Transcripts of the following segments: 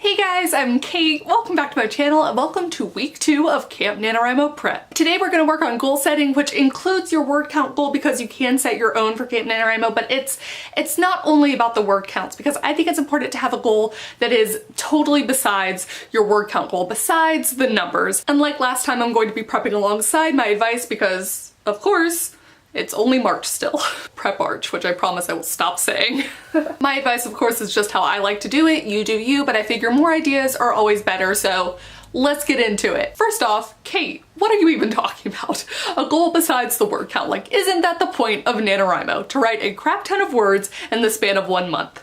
Hey guys, I'm Kate. Welcome back to my channel and welcome to week 2 of Camp NaNoWriMo Prep. Today we're going to work on goal setting, which includes your word count goal because you can set your own for Camp NaNoWriMo, but it's not only about the word counts because I think it's important to have a goal that is totally besides your word count goal, besides the numbers. Unlike last time, I'm going to be prepping alongside my advice because, of course, it's only March still. Prep March, which I promise I will stop saying. My advice, of course, is just how I like to do it. You do you, but I figure more ideas are always better, so let's get into it. First off, Kate, what are you even talking about? A goal besides the word count. Like, isn't that the point of NaNoWriMo? To write a crap ton of words in the span of 1 month?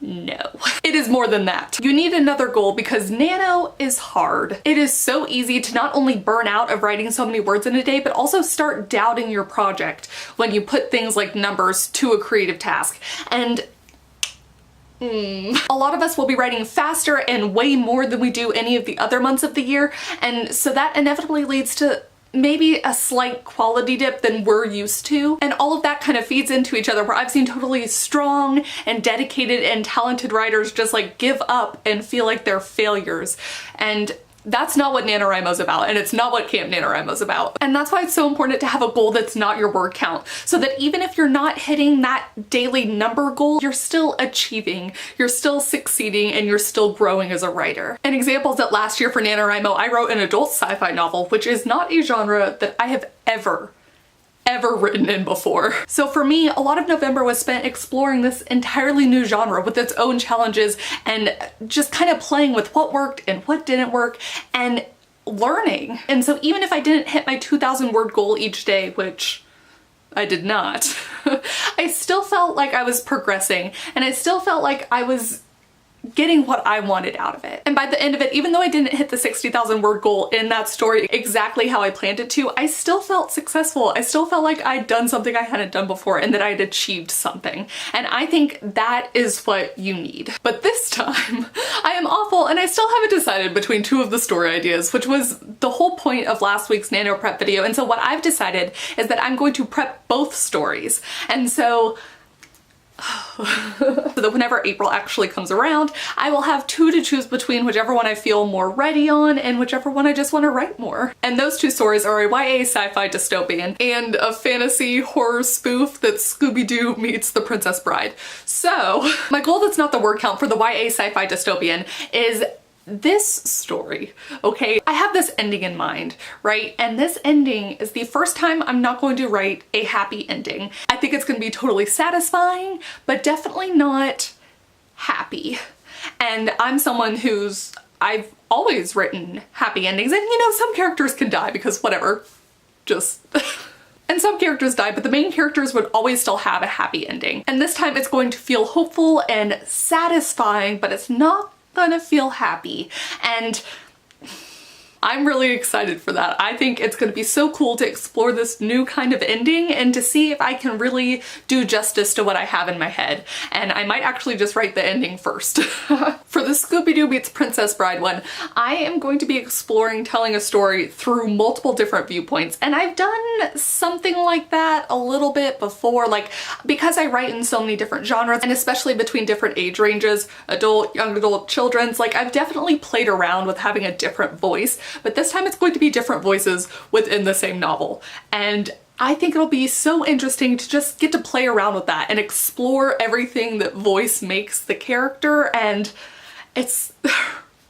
No. It is more than that. You need another goal because Nano is hard. It is so easy to not only burn out of writing so many words in a day, but also start doubting your project when you put things like numbers to a creative task. And a lot of us will be writing faster and way more than we do any of the other months of the year, and so that inevitably leads to maybe a slight quality dip than we're used to. And all of that kind of feeds into each other, where I've seen totally strong and dedicated and talented writers just like give up and feel like they're failures. And that's not what NaNoWriMo's about, and it's not what Camp NaNoWriMo's about. And that's why it's so important to have a goal that's not your word count, so that even if you're not hitting that daily number goal, you're still achieving, you're still succeeding, and you're still growing as a writer. An example is that last year for NaNoWriMo, I wrote an adult sci-fi novel, which is not a genre that I have ever written in before. So for me, a lot of November was spent exploring this entirely new genre with its own challenges and just kind of playing with what worked and what didn't work and learning. And so even if I didn't hit my 2,000 word goal each day, which I did not, I still felt like I was progressing, and I still felt like I was getting what I wanted out of it. And by the end of it, even though I didn't hit the 60,000 word goal in that story exactly how I planned it to, I still felt successful. I still felt like I'd done something I hadn't done before and that I'd achieved something. And I think that is what you need. But this time, I am awful and I still haven't decided between two of the story ideas, which was the whole point of last week's Nano prep video. And so what I've decided is that I'm going to prep both stories. And so that whenever April actually comes around, I will have two to choose between, whichever one I feel more ready on and whichever one I just want to write more. And those two stories are a YA sci-fi dystopian and a fantasy horror spoof that Scooby-Doo meets The Princess Bride. So my goal that's not the word count for the YA sci-fi dystopian is this story, okay? I have this ending in mind, right? And this ending is the first time I'm not going to write a happy ending. I think it's gonna be totally satisfying, but definitely not happy. And I'm someone I've always written happy endings, and you know, some characters can die because whatever, just and some characters die, but the main characters would always still have a happy ending. And this time it's going to feel hopeful and satisfying, but it's not gonna feel happy. And I'm really excited for that. I think it's gonna be so cool to explore this new kind of ending and to see if I can really do justice to what I have in my head. And I might actually just write the ending first. For the Scooby-Doo meets Princess Bride one, I am going to be exploring telling a story through multiple different viewpoints. And I've done something like that a little bit before, like because I write in so many different genres, and especially between different age ranges, adult, young adult, children's, like I've definitely played around with having a different voice. But this time it's going to be different voices within the same novel. And I think it'll be so interesting to just get to play around with that and explore everything that voice makes the character. And it's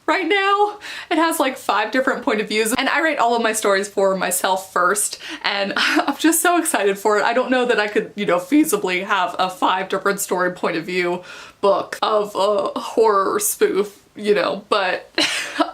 right now it has like 5 different point of views, and I write all of my stories for myself first, and I'm just so excited for it. I don't know that I could, you know, feasibly have a 5 different story point of view book of a horror spoof, you know, but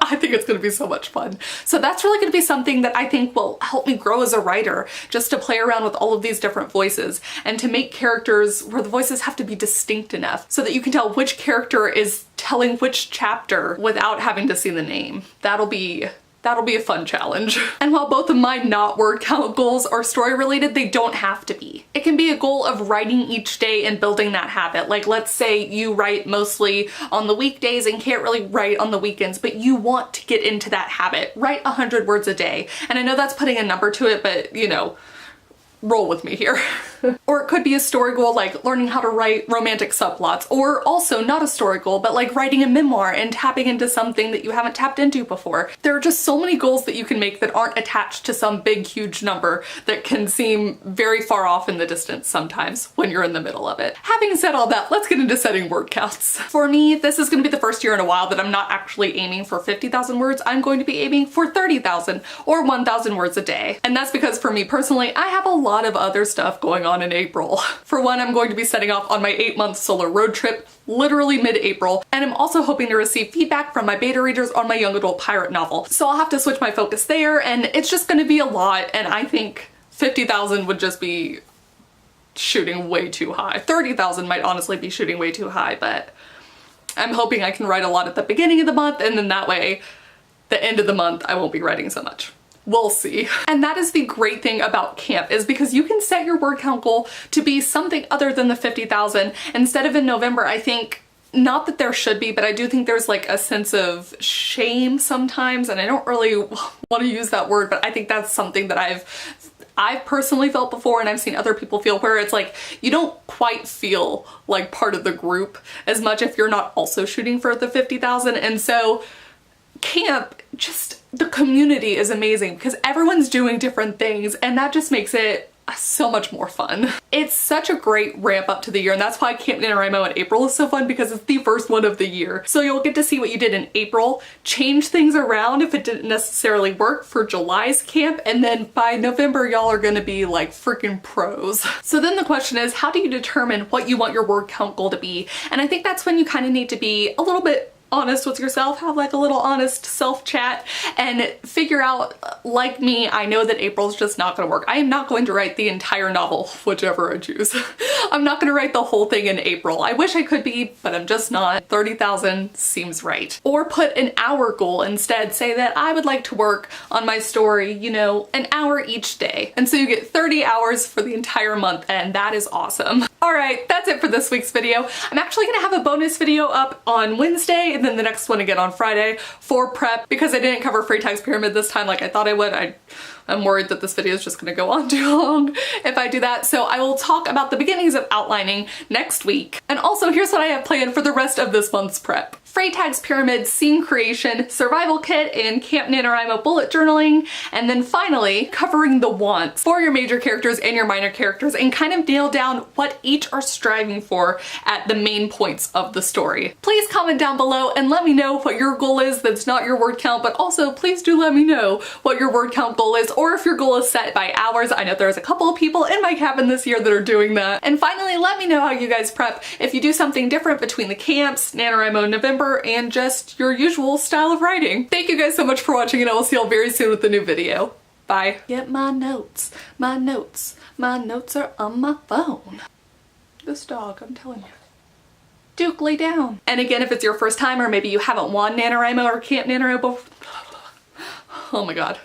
I think it's gonna be so much fun. So that's really gonna be something that I think will help me grow as a writer, just to play around with all of these different voices and to make characters where the voices have to be distinct enough so that you can tell which character is telling which chapter without having to see the name. That'll be a fun challenge. And while both of my not word count goals are story related, they don't have to be. It can be a goal of writing each day and building that habit. Like let's say you write mostly on the weekdays and can't really write on the weekends, but you want to get into that habit. Write 100 words a day. And I know that's putting a number to it, but you know, roll with me here. Or it could be a story goal like learning how to write romantic subplots, or also not a story goal, but like writing a memoir and tapping into something that you haven't tapped into before. There are just so many goals that you can make that aren't attached to some big, huge number that can seem very far off in the distance sometimes when you're in the middle of it. Having said all that, let's get into setting word counts. For me, this is going to be the first year in a while that I'm not actually aiming for 50,000 words. I'm going to be aiming for 30,000 or 1,000 words a day. And that's because for me personally, I have a lot of other stuff going on in April. For one, I'm going to be setting off on my 8-month solo road trip literally mid-April, and I'm also hoping to receive feedback from my beta readers on my young adult pirate novel. So I'll have to switch my focus there, and it's just going to be a lot, and I think 50,000 would just be shooting way too high. 30,000 might honestly be shooting way too high, but I'm hoping I can write a lot at the beginning of the month, and then that way, the end of the month, I won't be writing so much. We'll see. And that is the great thing about camp, is because you can set your word count goal to be something other than the 50,000. Instead of in November, I think, not that there should be, but I do think there's like a sense of shame sometimes, and I don't really want to use that word, but I think that's something that I've personally felt before, and I've seen other people feel, where it's like you don't quite feel like part of the group as much if you're not also shooting for the 50,000. And so camp, just the community is amazing because everyone's doing different things, and that just makes it so much more fun. It's such a great ramp up to the year, and that's why Camp NaNoWriMo in April is so fun, because it's the first one of the year. So you'll get to see what you did in April, change things around if it didn't necessarily work for July's camp, and then by November y'all are gonna be like freaking pros. So then the question is, how do you determine what you want your word count goal to be? And I think that's when you kind of need to be a little bit honest with yourself, have like a little honest self chat, and figure out, like me, I know that April's just not gonna work. I am not going to write the entire novel, whichever I choose. I'm not gonna write the whole thing in April. I wish I could be, but I'm just not. 30,000 seems right. Or put an hour goal instead. Say that I would like to work on my story, you know, an hour each day. And so you get 30 hours for the entire month, and that is awesome. All right, that's it for this week's video. I'm actually gonna have a bonus video up on Wednesday, and then the next one again on Friday for prep, because I didn't cover Freytag's Pyramid this time like I thought I would. I'm worried that this video is just gonna go on too long if I do that. So I will talk about the beginnings of outlining next week. And also here's what I have planned for the rest of this month's prep. Freytag's Pyramid scene creation, survival kit, and Camp NaNoWriMo bullet journaling, and then finally covering the wants for your major characters and your minor characters, and kind of nail down what each are striving for at the main points of the story. Please comment down below and let me know what your goal is that's not your word count, but also please do let me know what your word count goal is, or if your goal is set by hours. I know there's a couple of people in my cabin this year that are doing that. And finally, let me know how you guys prep, if you do something different between the camps, NaNoWriMo November, and just your usual style of writing. Thank you guys so much for watching, and I will see y'all very soon with a new video. Bye. Get my notes, my notes, my notes are on my phone. This dog, I'm telling you. Duke, lay down. And again, if it's your first time, or maybe you haven't won NaNoWriMo or Camp NaNoWriMo before, oh my god.